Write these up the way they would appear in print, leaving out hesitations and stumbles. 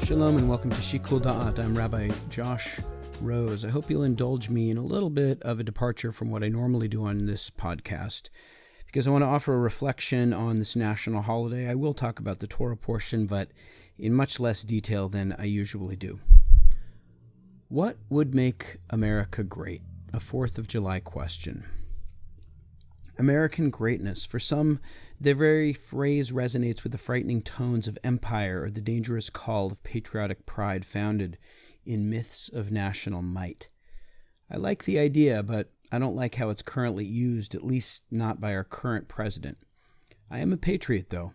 Shalom and welcome to Shikul Da'at. I'm Rabbi Josh Rose. I hope you'll indulge me in a little bit of a departure from what I normally do on this podcast, because I want to offer a reflection on this national holiday. I will talk about the Torah portion, but in much less detail than I usually do. What would make America great? A 4th of July question. American greatness. For some, the very phrase resonates with the frightening tones of empire or the dangerous call of patriotic pride founded in myths of national might. I like the idea, but I don't like how it's currently used, at least not by our current president. I am a patriot, though.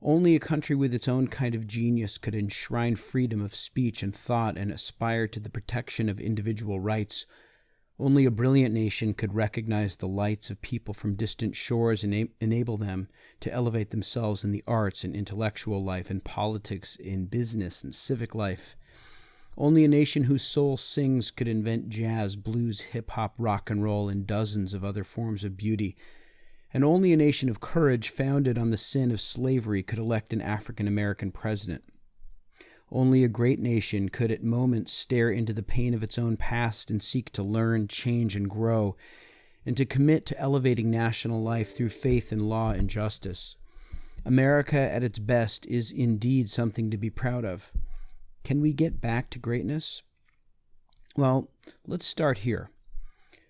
Only a country with its own kind of genius could enshrine freedom of speech and thought and aspire to the protection of individual rights. Only a brilliant nation could recognize the lights of people from distant shores and enable them to elevate themselves in the arts and intellectual life, in politics, in business, and civic life. Only a nation whose soul sings could invent jazz, blues, hip-hop, rock and roll, and dozens of other forms of beauty. And only a nation of courage founded on the sin of slavery could elect an African-American president. Only a great nation could at moments stare into the pain of its own past and seek to learn, change, and grow, and to commit to elevating national life through faith in law and justice. America at its best is indeed something to be proud of. Can we get back to greatness? Well, let's start here.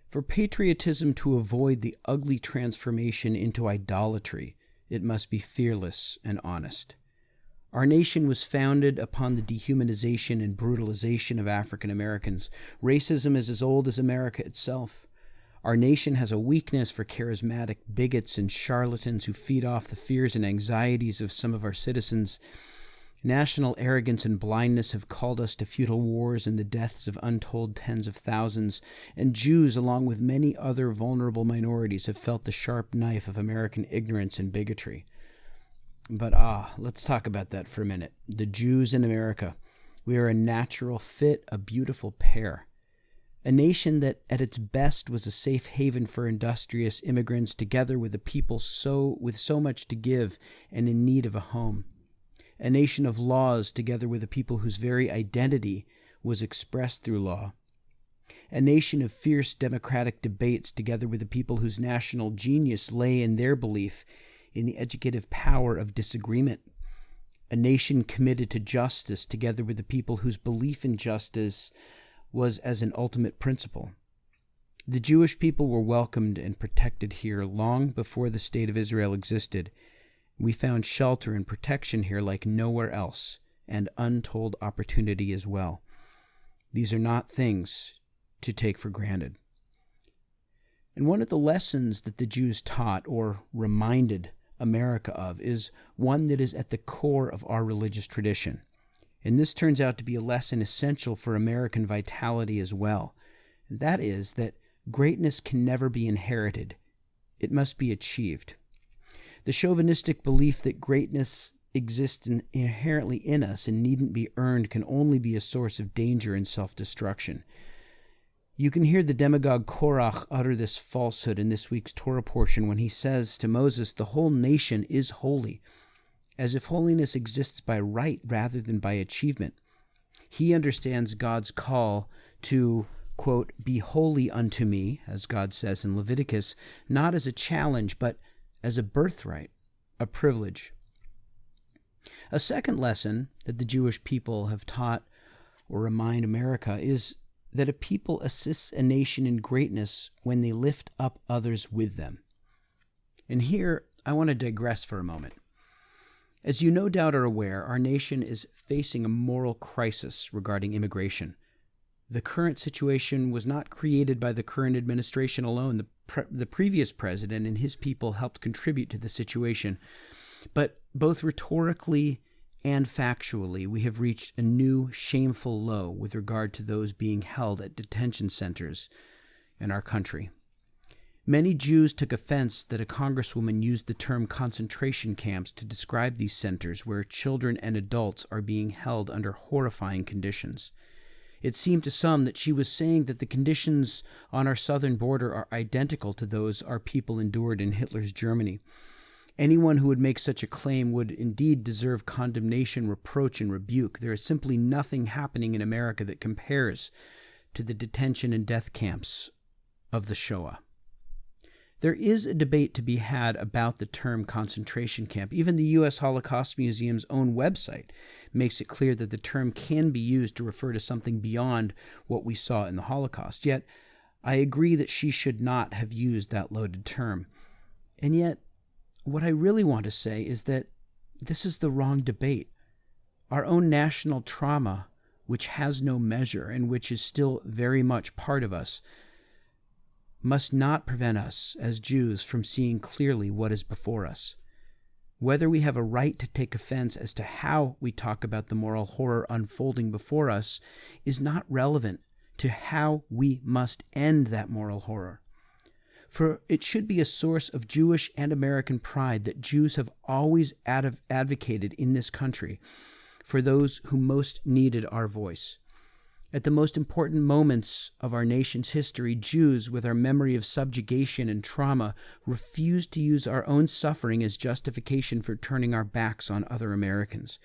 For patriotism to avoid the ugly transformation into idolatry, it must be fearless and honest. Our nation was founded upon the dehumanization and brutalization of African Americans. Racism is as old as America itself. Our nation has a weakness for charismatic bigots and charlatans who feed off the fears and anxieties of some of our citizens. National arrogance and blindness have called us to futile wars and the deaths of untold tens of thousands, and Jews, along with many other vulnerable minorities, have felt the sharp knife of American ignorance and bigotry. But let's talk about that for a minute. The Jews in America. We are a natural fit, a beautiful pair. A nation that at its best was a safe haven for industrious immigrants, together with a people with so much to give and in need of a home. A nation of laws, together with a people whose very identity was expressed through law. A nation of fierce democratic debates, together with a people whose national genius lay in their belief in the educative power of disagreement. A nation committed to justice, together with the people whose belief in justice was as an ultimate principle. The Jewish people were welcomed and protected here long before the state of Israel existed. We found shelter and protection here like nowhere else, and untold opportunity as well. These are not things to take for granted. And one of the lessons that the Jews taught or reminded America of is one that is at the core of our religious tradition. And this turns out to be a lesson essential for American vitality as well. And that is that greatness can never be inherited. It must be achieved. The chauvinistic belief that greatness exists inherently in us and needn't be earned can only be a source of danger and self-destruction. You can hear the demagogue Korach utter this falsehood in this week's Torah portion when he says to Moses, "The whole nation is holy," as if holiness exists by right rather than by achievement. He understands God's call to, quote, "be holy unto me," as God says in Leviticus, not as a challenge, but as a birthright, a privilege. A second lesson that the Jewish people have taught or remind America is that a people assists a nation in greatness when they lift up others with them. And here, I want to digress for a moment. As you no doubt are aware, our nation is facing a moral crisis regarding immigration. The current situation was not created by the current administration alone. The previous president and his people helped contribute to the situation. But both rhetorically and factually, we have reached a new shameful low with regard to those being held at detention centers in our country. Many Jews took offense that a congresswoman used the term concentration camps to describe these centers where children and adults are being held under horrifying conditions. It seemed to some that she was saying that the conditions on our southern border are identical to those our people endured in Hitler's Germany. Anyone who would make such a claim would indeed deserve condemnation, reproach, and rebuke. There is simply nothing happening in America that compares to the detention and death camps of the Shoah. There is a debate to be had about the term concentration camp. Even the U.S. Holocaust Museum's own website makes it clear that the term can be used to refer to something beyond what we saw in the Holocaust. Yet, I agree that she should not have used that loaded term. And yet, what I really want to say is that this is the wrong debate. Our own national trauma, which has no measure and which is still very much part of us, must not prevent us as Jews from seeing clearly what is before us. Whether we have a right to take offense as to how we talk about the moral horror unfolding before us is not relevant to how we must end that moral horror. For it should be a source of Jewish and American pride that Jews have always advocated in this country for those who most needed our voice. At the most important moments of our nation's history, Jews, with our memory of subjugation and trauma, refused to use our own suffering as justification for turning our backs on other Americans.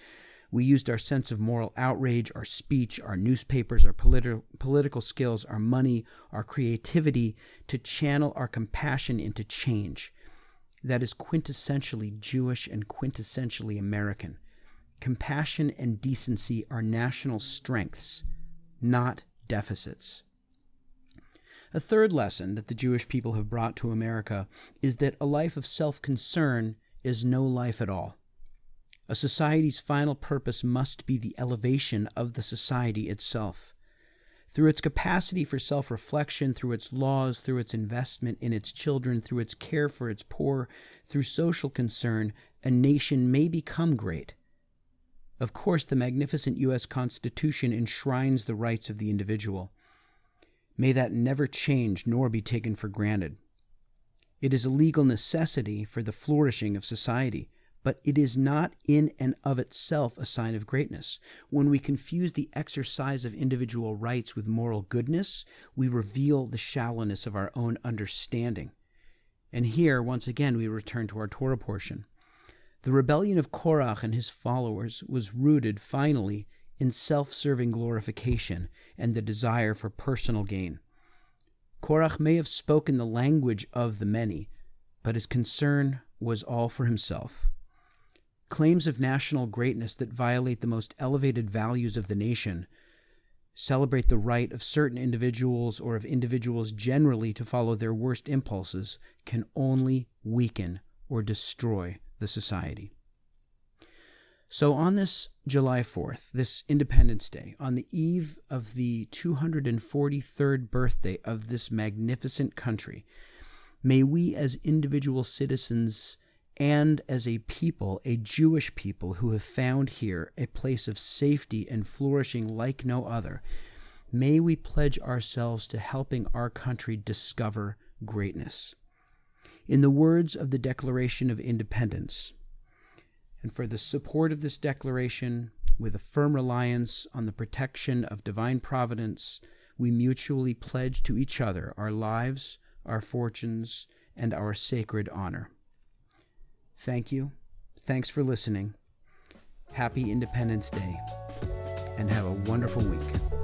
We used our sense of moral outrage, our speech, our newspapers, our political skills, our money, our creativity to channel our compassion into change. That is quintessentially Jewish and quintessentially American. Compassion and decency are national strengths, not deficits. A third lesson that the Jewish people have brought to America is that a life of self-concern is no life at all. A society's final purpose must be the elevation of the society itself. Through its capacity for self-reflection, through its laws, through its investment in its children, through its care for its poor, through social concern, a nation may become great. Of course, the magnificent U.S. Constitution enshrines the rights of the individual. May that never change nor be taken for granted. It is a legal necessity for the flourishing of society, but it is not in and of itself a sign of greatness. When we confuse the exercise of individual rights with moral goodness, we reveal the shallowness of our own understanding. And here, once again, we return to our Torah portion. The rebellion of Korach and his followers was rooted, finally, in self-serving glorification and the desire for personal gain. Korach may have spoken the language of the many, but his concern was all for himself. Claims of national greatness that violate the most elevated values of the nation, celebrate the right of certain individuals or of individuals generally to follow their worst impulses, can only weaken or destroy the society. So on this July 4th, this Independence Day, on the eve of the 243rd birthday of this magnificent country, may we as individual citizens and as a people, a Jewish people who have found here a place of safety and flourishing like no other, may we pledge ourselves to helping our country discover greatness. In the words of the Declaration of Independence, and for the support of this declaration, with a firm reliance on the protection of divine providence, we mutually pledge to each other our lives, our fortunes, and our sacred honor. Thank you. Thanks for listening. Happy Independence Day, and have a wonderful week.